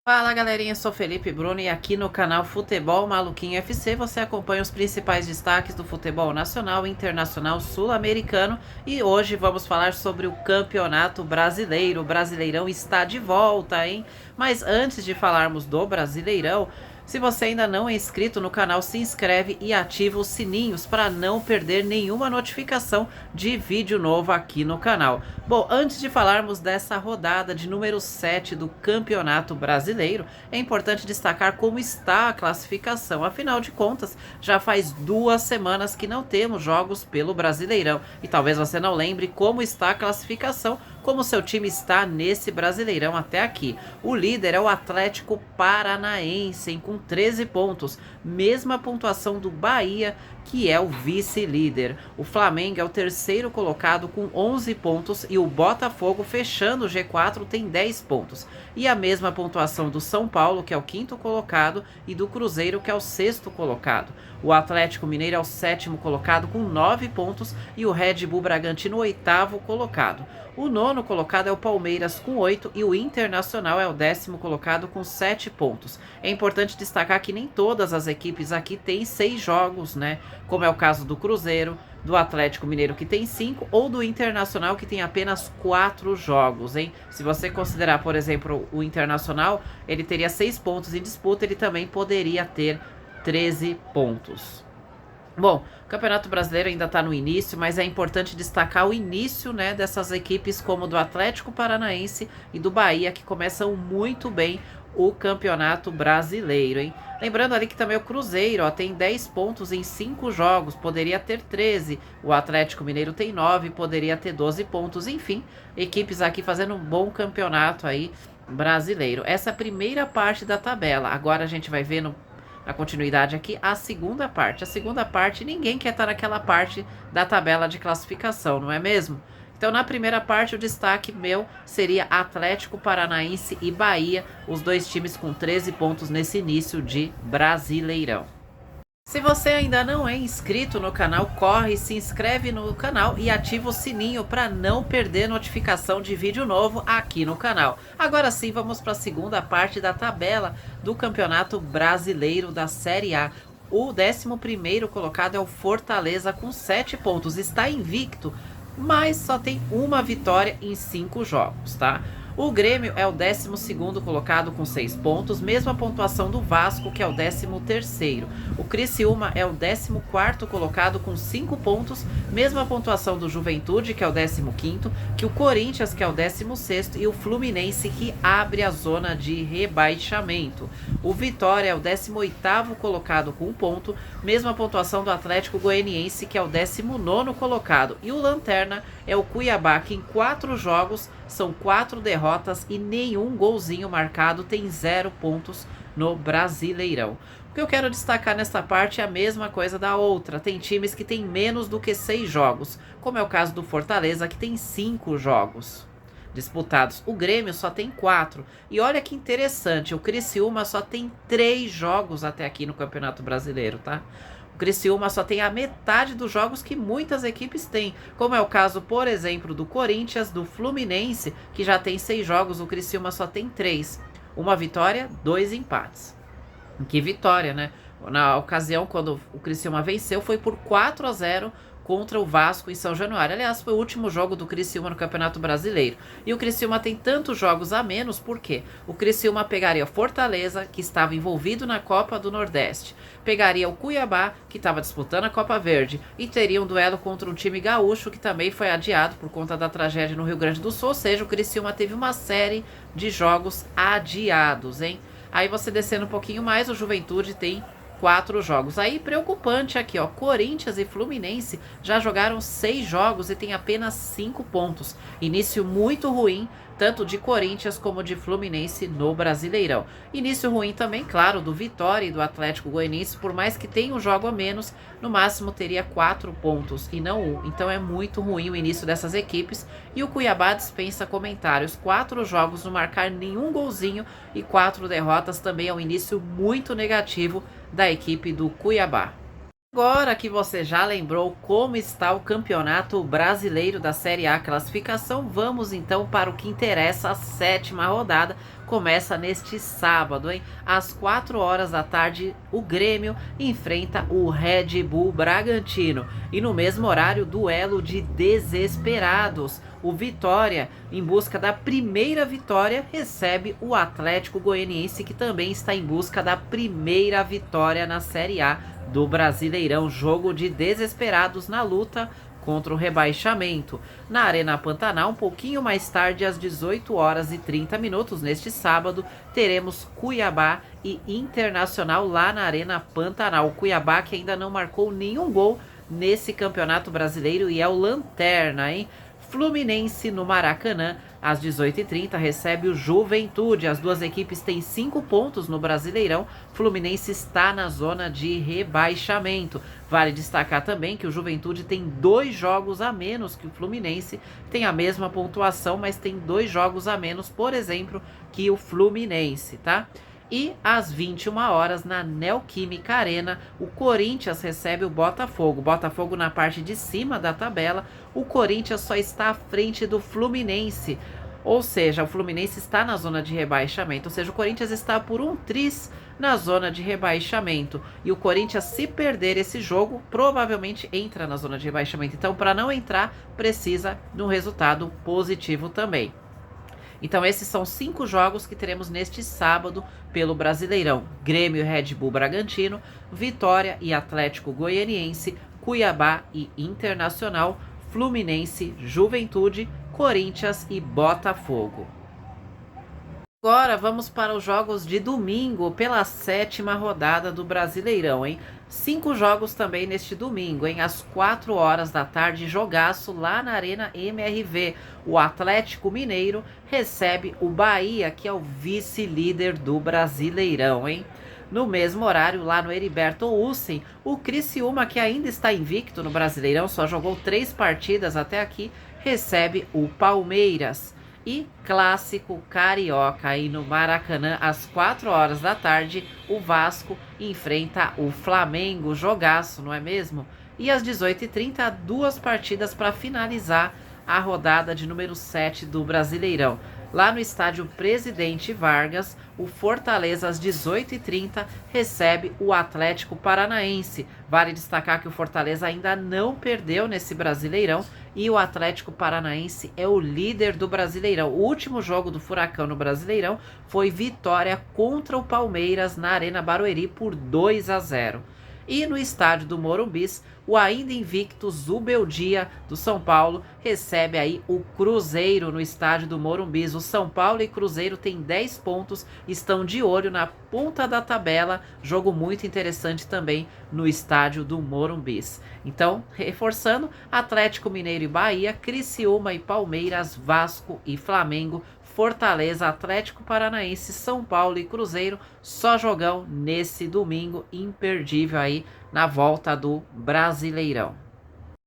Fala galerinha, sou Felipe Bruno e aqui no canal Futebol Maluquinho FC você acompanha os principais destaques do futebol nacional, internacional, sul-americano e hoje vamos falar sobre o Campeonato Brasileiro. O Brasileirão está de volta, hein? Mas antes de falarmos do Brasileirão, se você ainda não é inscrito no canal, se inscreve e ativa os sininhos para não perder nenhuma notificação de vídeo novo aqui no canal. Bom, antes de falarmos dessa rodada de número 7 do Campeonato Brasileiro, é importante destacar como está a classificação. Afinal de contas, já faz 2 semanas que não temos jogos pelo Brasileirão. E talvez você não lembre como está a classificação, como seu time está nesse Brasileirão até aqui. O líder é o Atlético Paranaense, com 13 pontos, mesma pontuação do Bahia, que é o vice-líder. O Flamengo é o terceiro colocado com 11 pontos e o Botafogo, fechando o G4, tem 10 pontos. E a mesma pontuação do São Paulo, que é o quinto colocado, e do Cruzeiro, que é o sexto colocado. O Atlético Mineiro é o sétimo colocado com 9 pontos e o Red Bull Bragantino, o oitavo colocado. O nono colocado é o Palmeiras com 8 e o Internacional é o 10º colocado com 7 pontos. É importante destacar que nem todas as equipes aqui têm 6 jogos, né? Como é o caso do Cruzeiro, do Atlético Mineiro, que tem 5, ou do Internacional, que tem apenas 4 jogos, hein? Se você considerar, por exemplo, o Internacional, ele teria 6 pontos em disputa, ele também poderia ter 13 pontos. Bom, o Campeonato Brasileiro ainda está no início, mas é importante destacar o início, né, dessas equipes como do Atlético Paranaense e do Bahia, que começam muito bem o Campeonato Brasileiro, hein? Lembrando ali que também o Cruzeiro, ó, tem 10 pontos em 5 jogos, poderia ter 13. O Atlético Mineiro tem 9, poderia ter 12 pontos. Enfim, equipes aqui fazendo um bom campeonato aí brasileiro. Essa é a primeira parte da tabela. Agora a gente vai ver na continuidade aqui, a segunda parte. A segunda parte, ninguém quer estar naquela parte da tabela de classificação, não é mesmo? Então, na primeira parte, o destaque meu seria Atlético Paranaense e Bahia, os dois times com 13 pontos nesse início de Brasileirão. Se você ainda não é inscrito no canal, corre, se inscreve no canal e ativa o sininho para não perder notificação de vídeo novo aqui no canal. Agora sim, vamos para a segunda parte da tabela do Campeonato Brasileiro da Série A. O 11º colocado é o Fortaleza com 7 pontos, está invicto, mas só tem uma vitória em 5 jogos, tá? O Grêmio é o 12º colocado com 6 pontos, mesma pontuação do Vasco, que é o 13º. O Criciúma é o 14º colocado com 5 pontos, mesma pontuação do Juventude, que é o 15º, que o Corinthians, que é o 16º, e o Fluminense, que abre a zona de rebaixamento. O Vitória é o 18º colocado com 1 ponto, mesma pontuação do Atlético Goianiense, que é o 19º colocado. E o Lanterna é o Cuiabá, que em 4 jogos são 4 derrotas e nenhum golzinho marcado, tem 0 pontos no Brasileirão. O que eu quero destacar nessa parte é a mesma coisa da outra. Tem times que têm menos do que 6 jogos, como é o caso do Fortaleza, que tem 5 jogos disputados. O Grêmio só tem 4. E olha que interessante, o Criciúma só tem 3 jogos até aqui no Campeonato Brasileiro, tá? O Criciúma só tem a metade dos jogos que muitas equipes têm, como é o caso, por exemplo, do Corinthians, do Fluminense, que já tem 6 jogos, o Criciúma só tem 3. Uma vitória, 2 empates. Que vitória, né? Na ocasião, quando o Criciúma venceu, foi por 4-0 contra o Vasco em São Januário. Aliás, foi o último jogo do Criciúma no Campeonato Brasileiro. E o Criciúma tem tantos jogos a menos, por quê? O Criciúma pegaria Fortaleza, que estava envolvido na Copa do Nordeste, pegaria o Cuiabá, que estava disputando a Copa Verde, e teria um duelo contra um time gaúcho, que também foi adiado por conta da tragédia no Rio Grande do Sul. Ou seja, o Criciúma teve uma série de jogos adiados, hein? Aí você descendo um pouquinho mais, o Juventude tem 4 jogos. Aí preocupante aqui, ó, Corinthians e Fluminense já jogaram 6 jogos e tem apenas 5 pontos. Início muito ruim, tanto de Corinthians como de Fluminense no Brasileirão. Início ruim também, claro, do Vitória e do Atlético Goianiense, por mais que tenha um jogo a menos, no máximo teria 4 pontos e não 1. Então é muito ruim o início dessas equipes. E o Cuiabá dispensa comentários. 4 jogos, não marcar nenhum golzinho e 4 derrotas, também é um início muito negativo da equipe do Cuiabá. Agora que você já lembrou como está o Campeonato Brasileiro da Série A classificação, vamos então para o que interessa. A sétima rodada começa neste sábado, hein? Às 4 horas da tarde, o Grêmio enfrenta o Red Bull Bragantino. E no mesmo horário, duelo de desesperados. O Vitória, em busca da primeira vitória, recebe o Atlético Goianiense, que também está em busca da primeira vitória na Série A do Brasileirão. Jogo de desesperados na luta contra o rebaixamento. Na Arena Pantanal, um pouquinho mais tarde, às 18 horas e 30 minutos, neste sábado, teremos Cuiabá e Internacional lá na Arena Pantanal. O Cuiabá que ainda não marcou nenhum gol nesse Campeonato Brasileiro e é o lanterna, hein? Fluminense no Maracanã, às 18h30, recebe o Juventude. As duas equipes têm 5 pontos no Brasileirão. Fluminense está na zona de rebaixamento. Vale destacar também que o Juventude tem 2 jogos a menos que o Fluminense. Tem a mesma pontuação, mas tem 2 jogos a menos, por exemplo, que o Fluminense, tá? E às 21 horas, na Neoquímica Arena, o Corinthians recebe o Botafogo. Botafogo na parte de cima da tabela. O Corinthians só está à frente do Fluminense. Ou seja, o Fluminense está na zona de rebaixamento. Ou seja, o Corinthians está por um tris na zona de rebaixamento. E o Corinthians, se perder esse jogo, provavelmente entra na zona de rebaixamento. Então, para não entrar, precisa de um resultado positivo também. Então esses são 5 jogos que teremos neste sábado pelo Brasileirão: Grêmio e Red Bull Bragantino, Vitória e Atlético Goianiense, Cuiabá e Internacional, Fluminense, Juventude, Corinthians e Botafogo. Agora vamos para os jogos de domingo pela 7ª rodada do Brasileirão, hein? 5 jogos também neste domingo, hein? Às 4 horas da tarde, jogaço lá na Arena MRV. O Atlético Mineiro recebe o Bahia, que é o vice-líder do Brasileirão, hein? No mesmo horário, lá no Heriberto Hussein, o Criciúma, que ainda está invicto no Brasileirão, só jogou 3 partidas até aqui, recebe o Palmeiras. E clássico carioca aí no Maracanã, às 4 horas da tarde, o Vasco enfrenta o Flamengo. Jogaço, não é mesmo? E às 18h30, 2 partidas para finalizar a rodada de número 7 do Brasileirão. Lá no estádio Presidente Vargas, o Fortaleza, às 18h30, recebe o Atlético Paranaense. Vale destacar que o Fortaleza ainda não perdeu nesse Brasileirão e o Atlético Paranaense é o líder do Brasileirão. O último jogo do Furacão no Brasileirão foi vitória contra o Palmeiras na Arena Barueri por 2-0. E no estádio do Morumbis, o ainda invicto Zubeldia do São Paulo recebe aí o Cruzeiro no estádio do Morumbis. O São Paulo e Cruzeiro têm 10 pontos, estão de olho na ponta da tabela. Jogo muito interessante também no estádio do Morumbis. Então, reforçando, Atlético Mineiro e Bahia, Criciúma e Palmeiras, Vasco e Flamengo, Fortaleza, Atlético Paranaense, São Paulo e Cruzeiro. Só jogão nesse domingo imperdível aí na volta do Brasileirão.